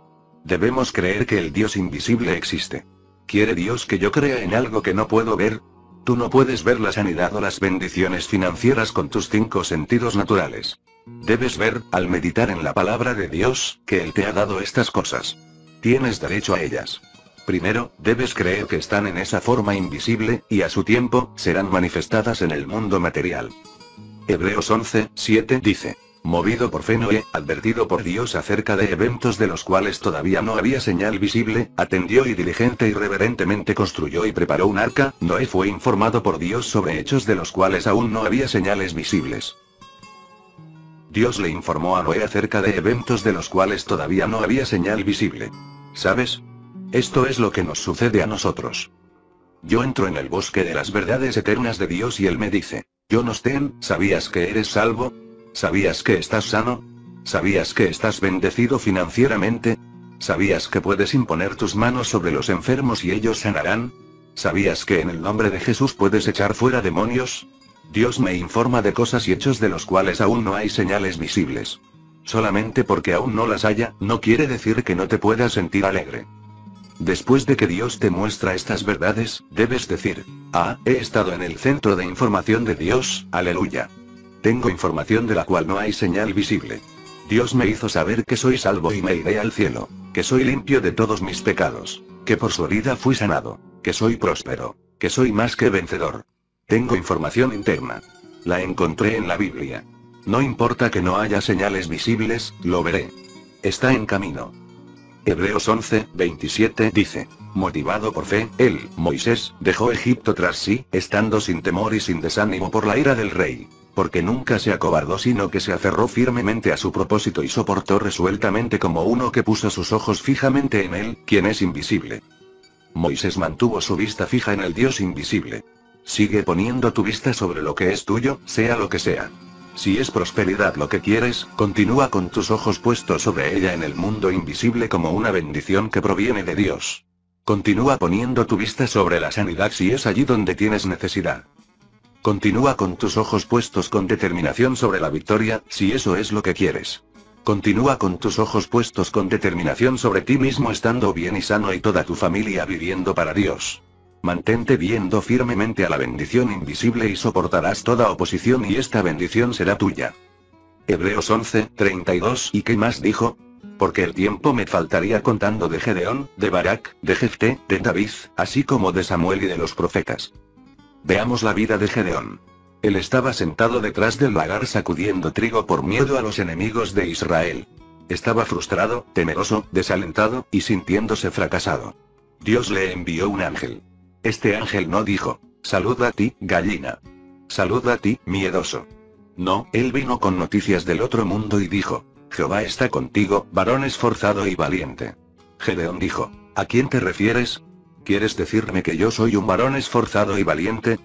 Debemos creer que el Dios invisible existe. ¿Quiere Dios que yo crea en algo que no puedo ver? Tú no puedes ver la sanidad o las bendiciones financieras con tus 5 sentidos naturales. Debes ver, al meditar en la palabra de Dios, que Él te ha dado estas cosas. Tienes derecho a ellas. Primero, debes creer que están en esa forma invisible, y a su tiempo, serán manifestadas en el mundo material. Hebreos 11:7 dice, movido por fe Noé, advertido por Dios acerca de eventos de los cuales todavía no había señal visible, atendió y diligente y reverentemente construyó y preparó un arca. Noé fue informado por Dios sobre hechos de los cuales aún no había señales visibles. Dios le informó a Noé acerca de eventos de los cuales todavía no había señal visible. ¿Sabes? Esto es lo que nos sucede a nosotros. Yo entro en el bosque de las verdades eternas de Dios y Él me dice, Jonathan, ¿sabías que eres salvo? ¿Sabías que estás sano? ¿Sabías que estás bendecido financieramente? ¿Sabías que puedes imponer tus manos sobre los enfermos y ellos sanarán? ¿Sabías que en el nombre de Jesús puedes echar fuera demonios? Dios me informa de cosas y hechos de los cuales aún no hay señales visibles. Solamente porque aún no las haya, no quiere decir que no te puedas sentir alegre. Después de que Dios te muestra estas verdades, debes decir: he estado en el centro de información de Dios, aleluya. Tengo información de la cual no hay señal visible. Dios me hizo saber que soy salvo y me iré al cielo, que soy limpio de todos mis pecados, que por su herida fui sanado, que soy próspero, que soy más que vencedor. Tengo información interna. La encontré en la Biblia. No importa que no haya señales visibles, lo veré. Está en camino. Hebreos 11:27 dice: motivado por fe, él, Moisés, dejó Egipto tras sí, estando sin temor y sin desánimo por la ira del rey. Porque nunca se acobardó sino que se aferró firmemente a su propósito y soportó resueltamente como uno que puso sus ojos fijamente en él, quien es invisible. Moisés mantuvo su vista fija en el Dios invisible. Sigue poniendo tu vista sobre lo que es tuyo, sea lo que sea. Si es prosperidad lo que quieres, continúa con tus ojos puestos sobre ella en el mundo invisible como una bendición que proviene de Dios. Continúa poniendo tu vista sobre la sanidad si es allí donde tienes necesidad. Continúa con tus ojos puestos con determinación sobre la victoria, si eso es lo que quieres. Continúa con tus ojos puestos con determinación sobre ti mismo estando bien y sano y toda tu familia viviendo para Dios. Mantente viendo firmemente a la bendición invisible y soportarás toda oposición y esta bendición será tuya. Hebreos 11:32 ¿Y qué más dijo? Porque el tiempo me faltaría contando de Gedeón, de Barak, de Jefté, de David, así como de Samuel y de los profetas. Veamos la vida de Gedeón. Él estaba sentado detrás del lagar sacudiendo trigo por miedo a los enemigos de Israel. Estaba frustrado, temeroso, desalentado, y sintiéndose fracasado. Dios le envió un ángel. Este ángel no dijo: salud a ti, gallina. Salud a ti, miedoso. No, él vino con noticias del otro mundo y dijo: Jehová está contigo, varón esforzado y valiente. Gedeón dijo: ¿a quién te refieres? ¿Quieres decirme que yo soy un varón esforzado y valiente?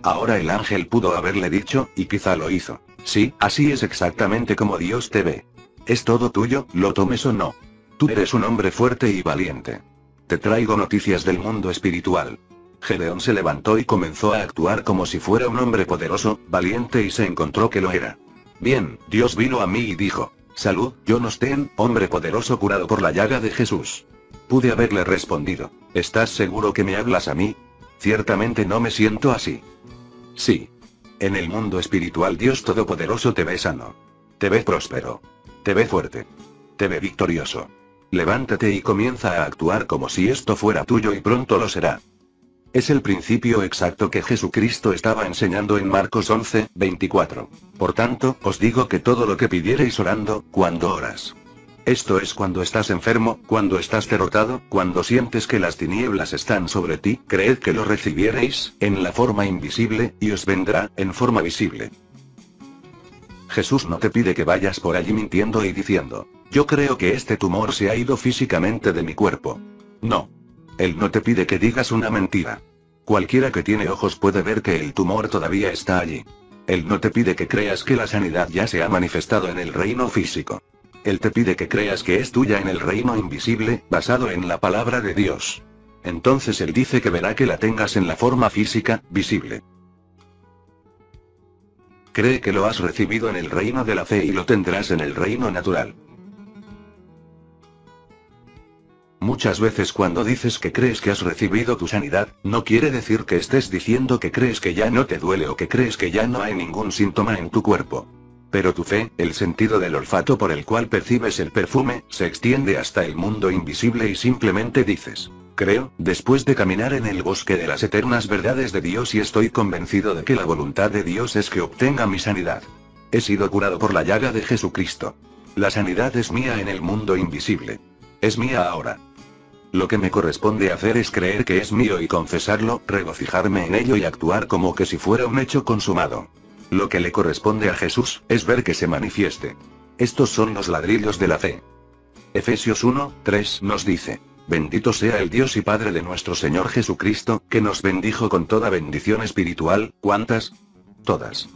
Ahora el ángel pudo haberle dicho, y quizá lo hizo: sí, así es exactamente como Dios te ve. Es todo tuyo, lo tomes o no. Tú eres un hombre fuerte y valiente. Te traigo noticias del mundo espiritual. Gedeón se levantó y comenzó a actuar como si fuera un hombre poderoso, valiente y se encontró que lo era. Bien, Dios vino a mí y dijo: salud, Jonostén, hombre poderoso curado por la llaga de Jesús. Pude haberle respondido: ¿estás seguro que me hablas a mí? Ciertamente no me siento así. Sí. En el mundo espiritual Dios Todopoderoso te ve sano. Te ve próspero. Te ve fuerte. Te ve victorioso. Levántate y comienza a actuar como si esto fuera tuyo y pronto lo será. Es el principio exacto que Jesucristo estaba enseñando en Marcos 11:24. Por tanto, os digo que todo lo que pidiereis orando, cuando oras. Esto es cuando estás enfermo, cuando estás derrotado, cuando sientes que las tinieblas están sobre ti, creed que lo recibiereis, en la forma invisible, y os vendrá, en forma visible. Jesús no te pide que vayas por allí mintiendo y diciendo: yo creo que este tumor se ha ido físicamente de mi cuerpo. No. Él no te pide que digas una mentira. Cualquiera que tiene ojos puede ver que el tumor todavía está allí. Él no te pide que creas que la sanidad ya se ha manifestado en el reino físico. Él te pide que creas que es tuya en el reino invisible, basado en la palabra de Dios. Entonces Él dice que verá que la tengas en la forma física, visible. Cree que lo has recibido en el reino de la fe y lo tendrás en el reino natural. Muchas veces cuando dices que crees que has recibido tu sanidad, no quiere decir que estés diciendo que crees que ya no te duele o que crees que ya no hay ningún síntoma en tu cuerpo. Pero tu fe, el sentido del olfato por el cual percibes el perfume, se extiende hasta el mundo invisible y simplemente dices: creo, después de caminar en el bosque de las eternas verdades de Dios y estoy convencido de que la voluntad de Dios es que obtenga mi sanidad. He sido curado por la llaga de Jesucristo. La sanidad es mía en el mundo invisible. Es mía ahora. Lo que me corresponde hacer es creer que es mío y confesarlo, regocijarme en ello y actuar como que si fuera un hecho consumado. Lo que le corresponde a Jesús, es ver que se manifieste. Estos son los ladrillos de la fe. Efesios 1:3 nos dice: bendito sea el Dios y Padre de nuestro Señor Jesucristo, que nos bendijo con toda bendición espiritual. ¿Cuántas? Todas.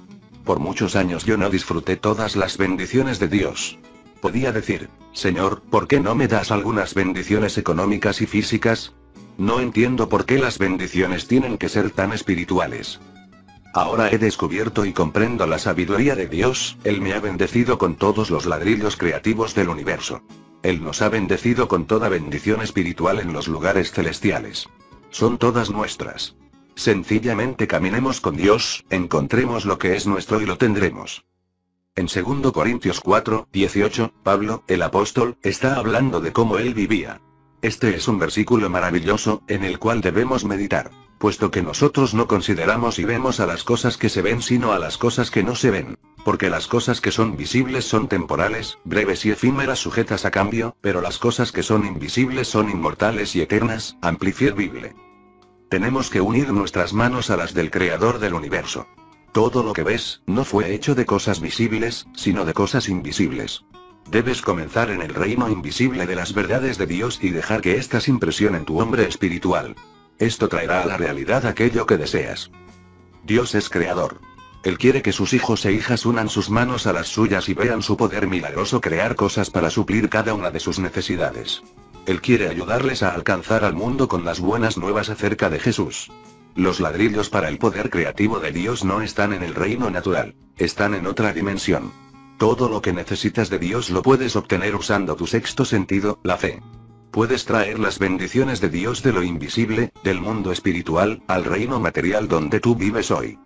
Por muchos años yo no disfruté todas las bendiciones de Dios. Podía decir, Señor, ¿por qué no me das algunas bendiciones económicas y físicas? No entiendo por qué las bendiciones tienen que ser tan espirituales. Ahora he descubierto y comprendo la sabiduría de Dios. Él me ha bendecido con todos los ladrillos creativos del universo. Él nos ha bendecido con toda bendición espiritual en los lugares celestiales. Son todas nuestras. Sencillamente caminemos con Dios, encontremos lo que es nuestro y lo tendremos. En 2 Corintios 4, 18, Pablo, el apóstol, está hablando de cómo él vivía. Este es un versículo maravilloso, en el cual debemos meditar, puesto que nosotros no consideramos y vemos a las cosas que se ven sino a las cosas que no se ven. Porque las cosas que son visibles son temporales, breves y efímeras sujetas a cambio, pero las cosas que son invisibles son inmortales y eternas. Amplified Bible. Tenemos que unir nuestras manos a las del Creador del universo. Todo lo que ves, no fue hecho de cosas visibles, sino de cosas invisibles. Debes comenzar en el reino invisible de las verdades de Dios y dejar que éstas impresionen tu hombre espiritual. Esto traerá a la realidad aquello que deseas. Dios es creador. Él quiere que sus hijos e hijas unan sus manos a las suyas y vean su poder milagroso crear cosas para suplir cada una de sus necesidades. Él quiere ayudarles a alcanzar al mundo con las buenas nuevas acerca de Jesús. Los ladrillos para el poder creativo de Dios no están en el reino natural, están en otra dimensión. Todo lo que necesitas de Dios lo puedes obtener usando tu sexto sentido, la fe. Puedes traer las bendiciones de Dios de lo invisible, del mundo espiritual, al reino material donde tú vives hoy.